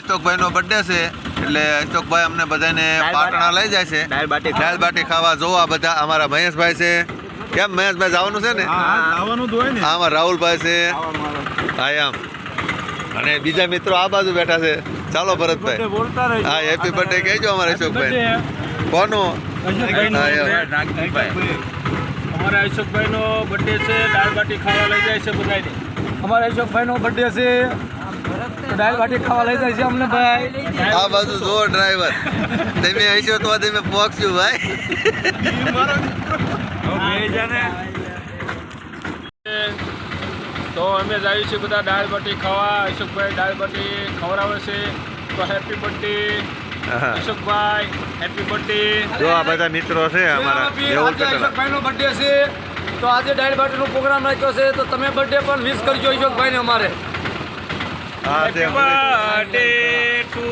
અશોકભાઈ નો birthday છે એટલે અશોકભાઈ અમને બધાને પાટણા લઈ જાય છે દાળ બાટી ખાવા. જોવા બધા અમારા મહેશભાઈ છે. કેમ મહેશભાઈ જવાનું છે ને? આમાં રાહુલભાઈ છે, આયામ અને બીજા મિત્રો આ બાજુ બેઠા છે. ચાલો ભરતભાઈ, હા હેપી બર્થડે કહેજો અમારા અશોકભાઈ. કોનું? અમારા અશોકભાઈ નો બર્થડે છે, દાળ બાટી ખાવા લઈ જાય છે બધાને. અમારા અશોકભાઈ નો બર્થડે છે, દાળ બાટી ખાવા લઈ જાય છે અમને ભાઈ. આ બાજુ જો ડ્રાઈવર, તમે હશો તો તમે પહોંચશું ભાઈ. તો અમે જઈએ છીએ બધા દાળ બાટી ખાવા. અશોકભાઈ દાળ બાટી ખવડાવે છે, તો હેપી બર્થડે અશોકભાઈ, હેપી બર્થડે. જો આ બધા મિત્રો છે અમારા. અશોકભાઈ નો બર્થડે છે તો આજે દાળ બાટી નો પ્રોગ્રામ રાખ્યો છે, તો તમે બર્થડે પણ વિશ કરજો અશોકભાઈ ને અમારે. હેપી બર્થડે ટુ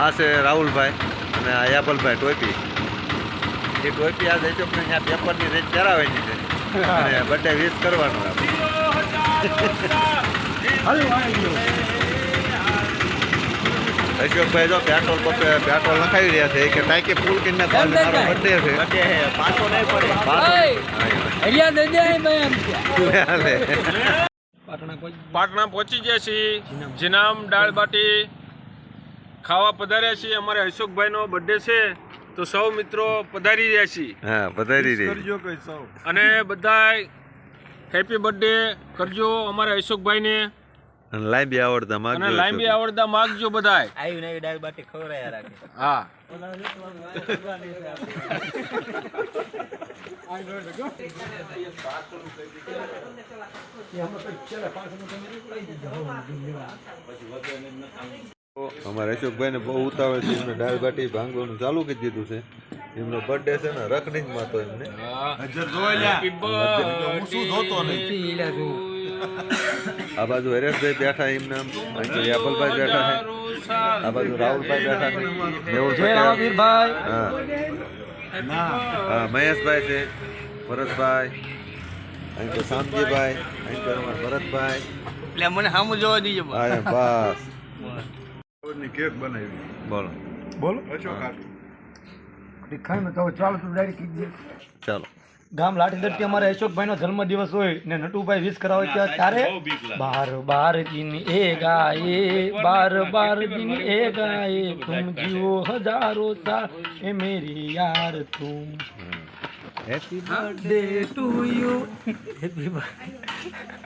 આ છે રાહુલભાઈ અને આ યાપલભાઈ ટોપી. એ ટોપી આ દેશો પણ અહીંયા પેપરની રેટ પહેરાવાની છે અને બર્થડે વિશ કરવાનું. અશોકભાઈ જો પેટ્રોલ નખાવી રહ્યા છે કે ટાંકી ફૂલ કરીને મારો બર્થડે છે. પાટણા પહોંચી ગયા છીએ. જીનામ દાળ બાટી ખાવા પધાર્યા છીએ. અમારે અશોકભાઈ નો બર્થડે છે તો સૌ મિત્રો પધારી રહ્યા છીએ. હા પધારી રહી અને બધા હેપી બર્થડે કરજો અમારા અશોકભાઈને. લાંબી આવડતા અને માંગજો. લાંબી આવડતા માગજો બધાય. આવ્યું ને દાળ બાટી ખવડાયા રાખે. હા અમારા અશોકભાઈ ને બહુ ઉતાવળ છે. એમને દાળ બાટી ભાંગવાનું ચાલુ કરી દીધું છે. એમનો બર્થડે છે ને રખડીમાં તો એમને આ બાજુ હરેશભાઈ બેઠા, એમને યાપલભાઈ બેઠા છે. આ બાજુ રાહુલભાઈ બેઠા છે, મેહુલભાઈ, હા મહેશભાઈ છે, ભરતભાઈ, અહીં તો શાંતિભાઈ, અહીં તો અમારા ભરતભાઈ. એટલે મને સામુ જોવા દીજો. હા બસ કેક બનાવી. બોલો બોલો ખાઈને તો ચાલો તું ડાયરેક્ટ ચાલો. ગામ લાઠીદરથી અમારે અશોકભાઈ નો જન્મદિવસ હોય ને નટુભાઈ વિશ કરાવે ત્યારે 12 दिन ए गाए 12 दिन ए गाए तुम जियो हजारों साल ए मेरी यार तुम. Happy birthday to you. Happy birthday.